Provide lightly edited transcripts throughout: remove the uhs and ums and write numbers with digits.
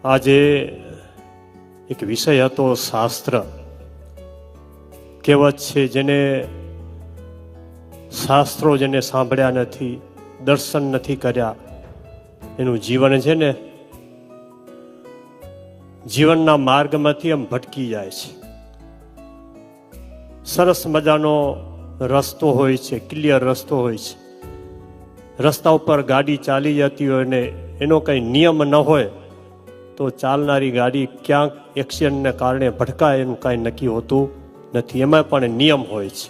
આજે એક વિષય હતો શાસ્ત્ર. કહેવત છે, જેને શાસ્ત્રો જેને સાંભળ્યા નથી, દર્શન નથી કર્યા, એનું જીવન છે ને જીવનના માર્ગમાંથી આમ ભટકી જાય છે. સરસ મજાનો રસ્તો હોય છે, ક્લિયર રસ્તો હોય છે. રસ્તા ઉપર ગાડી ચાલી જતી હોય ને એનો કંઈ નિયમ ન હોય તો ચાલનારી ગાડી ક્યાંક એક્સિડન્ટને કારણે ભટકાય એનું કાંઈ નક્કી હોતું નથી. એમાં પણ નિયમ હોય છે.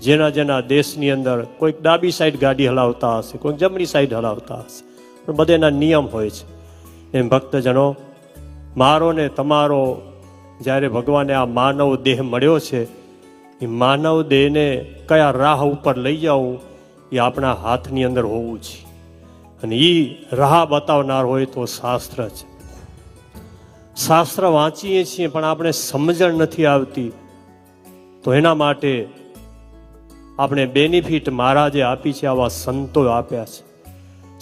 જેના જેના દેશની અંદર કોઈક ડાબી સાઈડ ગાડી હલાવતા હશે, કોઈક જમણી સાઈડ હલાવતા હશે, પણ બધાના નિયમ હોય છે. એમ ભક્તજનો, મારો ને તમારો જ્યારે ભગવાને આ માનવ દેહ મળ્યો છે, એ માનવ દેહને કયા રાહ ઉપર લઈ જવું એ આપણા હાથની અંદર હોવું છે. અને એ રાહ બતાવનાર હોય તો શાસ્ત્ર છે. શાસ્ત્ર વાંચીએ છીએ પણ આપણે સમજણ નથી આવતી, તો એના માટે આપણે બેનિફિટ મહારાજે આપી છે, આવા સંતો આપ્યા છે.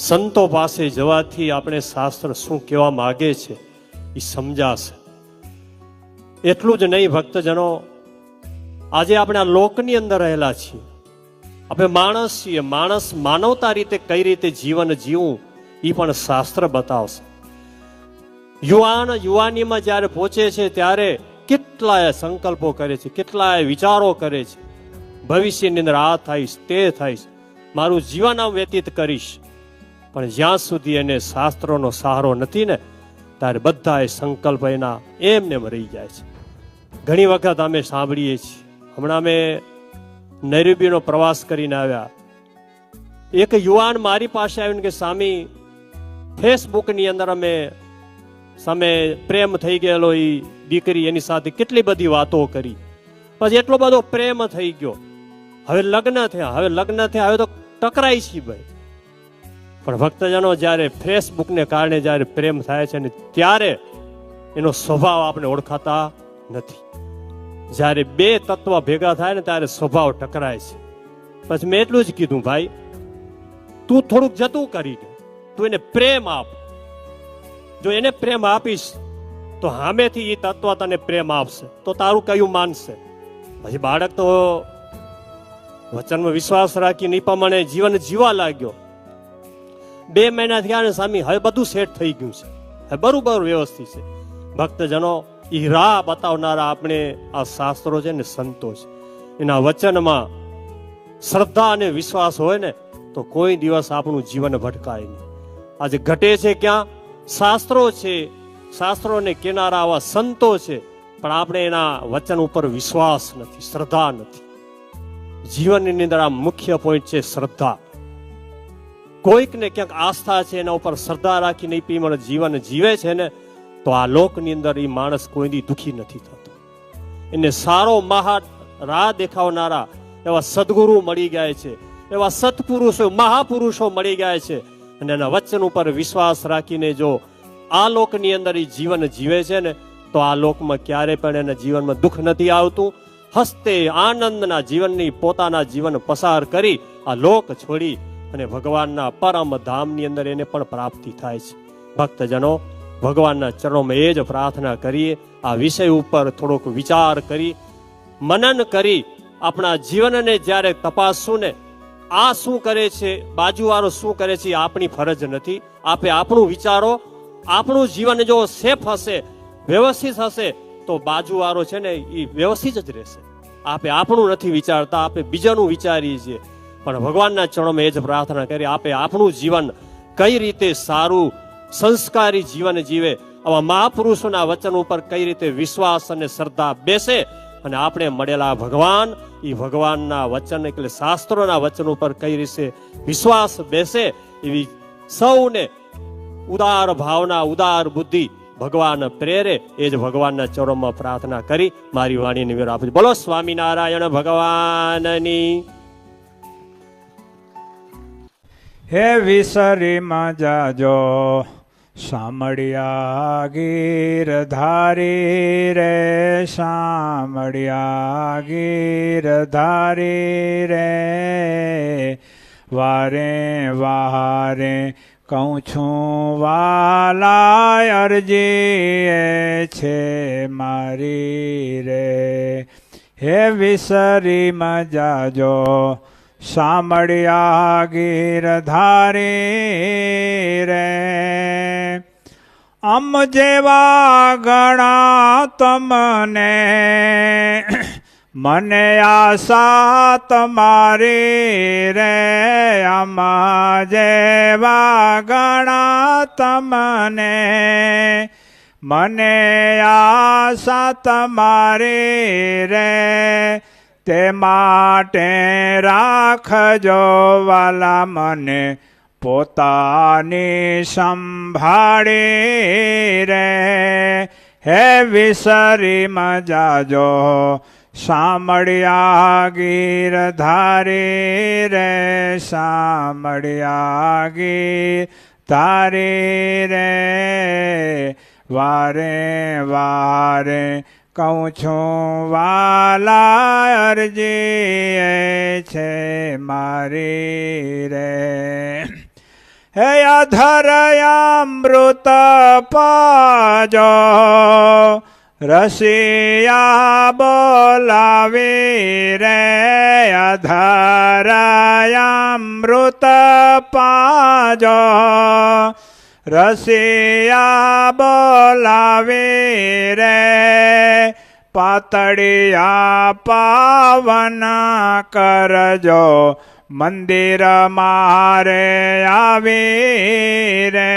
સંતો પાસે જવાથી આપણે શાસ્ત્ર શું કહેવા માગે છે એ સમજાશે. એટલું જ નહીં ભક્તજનો, આજે આપણે આ લોકની અંદર રહેલા છીએ, આપણે માણસ છીએ. માણસ માનવતા રીતે કઈ રીતે જીવન જીવવું એ પણ શાસ્ત્ર બતાવશે. યુવાનીમાં જ્યારે પહોંચે છે ત્યારે કેટલાય સંકલ્પો કરે છે, કેટલાય વિચારો કરે છે. ભવિષ્યની અંદર આ થઈશ, તે થઈશ, મારું જીવન આમ વ્યતીત કરીશ. પણ જ્યાં સુધી એને શાસ્ત્રોનો સહારો નથી ને, ત્યારે બધા સંકલ્પ એના એમને રહી જાય છે. ઘણી વખત અમે સાંભળીએ છીએ. હમણાં અમે નૈઋત્યનો પ્રવાસ કરીને આવ્યા. એક યુવાન મારી પાસે આવીને કે સ્વામી, ફેસબુકની અંદર અમે સામે પ્રેમ થઈ ગયેલો, એ દીકરી એની સાથે કેટલી બધી વાતો કરી, પછી એટલો બધો પ્રેમ થઈ ગયો, હવે લગ્ન થયા, હવે તો ટકરાય છે ભાઈ. પણ ભક્તજનો, જ્યારે ફેસબુકને કારણે જ્યારે પ્રેમ થાય છે ને ત્યારે એનો સ્વભાવ આપણે ઓળખાતા નથી. જ્યારે બે તત્વ ભેગા થાય ને ત્યારે સ્વભાવ ટકરાય છે. પછી મેં એટલું જ કીધું, ભાઈ તું થોડુંક જતું કરી દે, તું એને પ્રેમ આપ. જો એને પ્રેમ આપીશ તો સામેથી એ તત્વ તને પ્રેમ આપશે, તો તારું કયું માનશે. પછી બાળક તો વચનમાં વિશ્વાસ રાખીને એ પ્રમાણે જીવન જીવવા લાગ્યો. 2 મહિના થયા ને સ્વામી, હવે બધું સેટ થઈ ગયું છે, હવે બરોબર વ્યવસ્થિત છે. ભક્તજનો, એ રાહ બતાવનારા આપણે આ શાસ્ત્રો છે ને સંતો છે. એના વચનમાં શ્રદ્ધા અને વિશ્વાસ હોય ને તો કોઈ દિવસ આપણું જીવન ભટકાય નહીં. આજે ઘટે છે ક્યાં? શાસ્ત્રો છે, શાસ્ત્રોને કેનારા આવા સંતો છે, પણ આપણે એના વચન ઉપર વિશ્વાસ નથી, શ્રદ્ધા નથી. જીવનની અંદર આ મુખ્ય પોઈન્ટ છે, શ્રદ્ધા. કોઈકને ક્યાંક આસ્થા છે, એના ઉપર શ્રદ્ધા રાખીને એ જીવન જીવે છે ને, તો આ લોકની અંદર એ માણસ કોઈ દી દુખી નથી થતો. એને સારો રાહ દેખાવનારા એવા સદગુરુ મળી ગયા છે, એવા સત્પુરુષો, મહાપુરુષો મળી ગયા છે. અને એના વચન ઉપર વિશ્વાસ રાખીને જો આ લોકની અંદર એ જીવન જીવે છે ને, તો આ લોકમાં ક્યારેય પણ એના જીવનમાં દુઃખ નથી આવતું. હસતે આનંદના જીવનની પોતાના જીવન પસાર કરી આ લોક છોડી અને ભગવાનના પરમ ધામની અંદર એને પણ પ્રાપ્તિ થાય છે. ભક્તજનો, ભગવાનના ચરણોમાં એ જ પ્રાર્થના કરીએ, આ વિષય ઉપર થોડોક વિચાર કરી, મનન કરી, આપણા જીવનને જ્યારે તપાસશું ને, આ શું કરે છે, બાજુવાળો શું કરે છે, આપણી ફરજ નથી. આપે આપણું વિચારો, આપણું જીવન જો સેફ હશે, વ્યવસ્થિત હશે, તો બાજુવાળો છે ને એ વ્યવસ્થિત જ રહેશે. આપે આપણું નથી વિચારતા, આપે બીજાનું વિચારીએ છીએ. પણ ભગવાનના ચરણોમાં એ જ પ્રાર્થના કરી, આપે આપણું જીવન કઈ રીતે સારું સંસ્કારી જીવન જીવે, આવા મહાપુરુષોના વચન ઉપર કઈ રીતે વિશ્વાસ અને શ્રદ્ધા બેસે, અને આપણે મળેલા ભગવાન, એ ભગવાનના વચન એટલે શાસ્ત્રોના વચન ઉપર કઈ રીતે વિશ્વાસ બેસે, એવી સૌને ઉદાર ભાવના, ઉદાર બુદ્ધિ ભગવાન પ્રેરે. એ જ ભગવાનના ચરણોમાં પ્રાર્થના કરી મારી વાણીને વિરામ આપું. બોલો સ્વામિનારાયણ ભગવાનની. હે વિસરીમાં જાજો સામળિયા ગીરધારી રે, સામળિયા ગીરધારી રે, વારે વારે કહું છું વાલા અરજી એ છે મારી રે. હે વિસરી ન જાજો સાંભળ્યા ગીરધારી રે. અમ જેવા ગણા તમને મને આશા તમારી રે. આમાં જેવા ગણા તમને મને આશા તમારી રે. તે માટે રાખજો વાલા મને પોતાની સંભાળી રે. હે વિસરી ન જાજો સાંભળ્યા ગીરધારી રે. સાંભળ્યા ગીરધારી રે. વારે વારે કહું છું વાલા અરજી એ છે મારી રે. હે અધર અમૃત પાજો રસિયા બોલાવી રે. અધર અમૃત પાજો રસિયા બોલાવી રે. પાતળિયા પાવન કરજો મંદિર મારે આવી રે.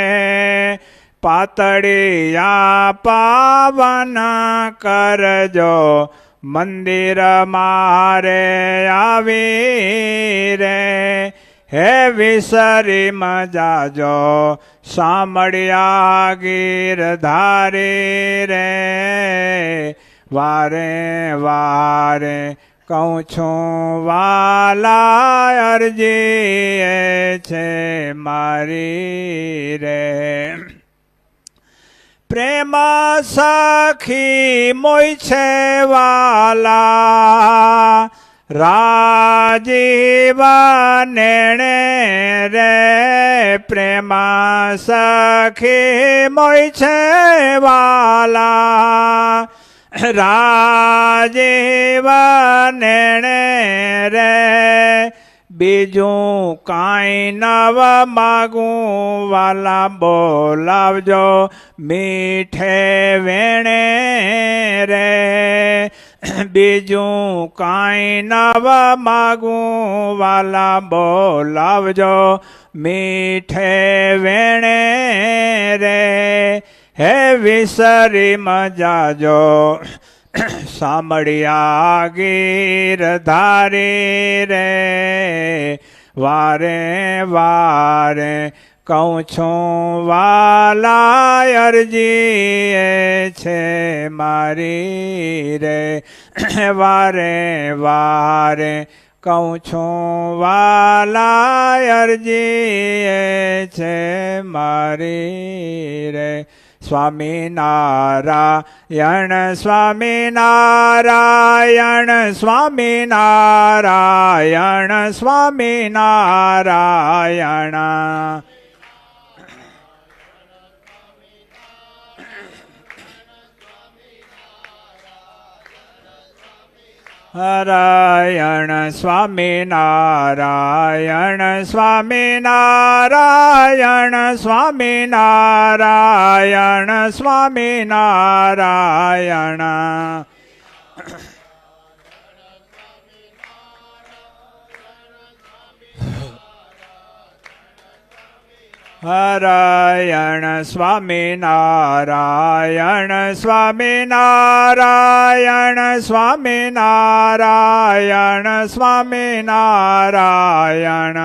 પાતળિયા પાવન કરજો મંદિર મારે આવી રે. હે વિસરી ન જાજો સાંભળ્યા ગીરધારી રે. વારે વારે કહું છું વાલા અરજી એ છે મારી રે. પ્રેમ સખી મોય છે વાલા રાજીવ નેણે રે. પ્રેમ સખી મોય છે વાલા રાજીવ નેણે રે. બીજું કાંઈ નવ માગું વાલા બોલાવજો મીઠે વેણે રે. બીજું કાંઈ નવ માગું વાલા બોલાવજો મીઠે વેણે રે. હે વિસરી ન જાજો સાંભળ્યા ગીરધારી રે. વારે વારે કહું છું વાલા અરજી એ છે મારી રે. વારે વારે કહું છું વાલા અરજી એ છે મારી રે. સ્વામિનારાયણ સ્વામિનારાયણ સ્વામિનારાયણ સ્વામિનારાયણ. નારાયણ સ્વામિનારાયણ સ્વામિનારાયણ સ્વામિનારાયણ સ્વામિનારાયણ. નારાયણ સ્વામિનારાયણ સ્વામિનારાયણ સ્વામિનારાયણ સ્વામિનારાયણ.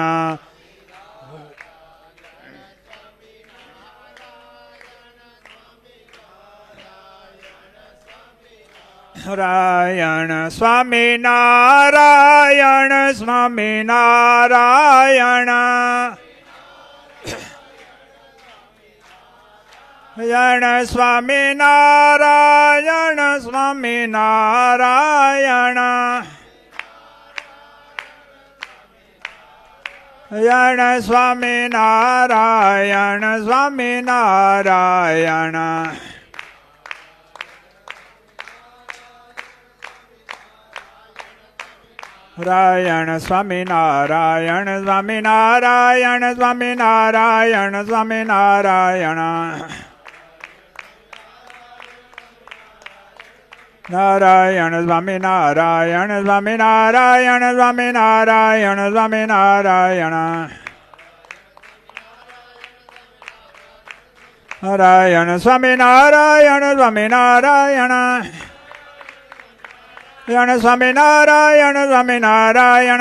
નારાયણ સ્વામિનારાયણ સ્વામિનારાયણ. નારાયણ સ્વામિનારાયણ સ્વામિનારાયણ. સ્વામી નારાયણ સ્વામી નારાયણ. નારાયણ સ્વામી નારાયણ સ્વામી નારાયણ સ્વામી નારાયણ સ્વામી નારાયણ. નારાયણ સ્વામી નારાયણ સ્વામી નારાયણ સ્વામી નારાયણ સ્વામી નારાયણ. નારાયણ સ્વામી નારાયણ સ્વામી નારાયણ. સ્વામી નારાયણ સ્વામી નારાયણ.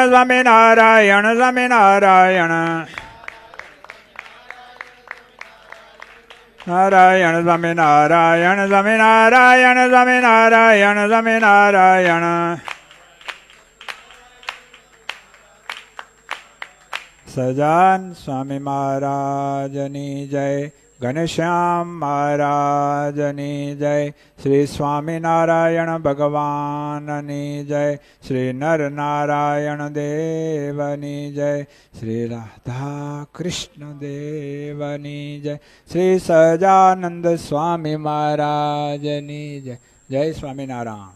સ્વામી નારાયણ સ્વામી નારાયણ. નારાયણ સ્વામી નારાયણ સ્વામી નારાયણ સ્વામી નારાયણ સ્વામી નારાયણ. સજાન સ્વામી મહારાજની જય. ઘનશ્યામ મહારાજની જય. શ્રી સ્વામિનારાયણ ભગવાનની જય. શ્રી નરનારાયણ દેવની જય. શ્રી રાધા કૃષ્ણ દેવની જય. શ્રી સજાનંદ સ્વામી મહારાજની જય. જય સ્વામિનારાયણ.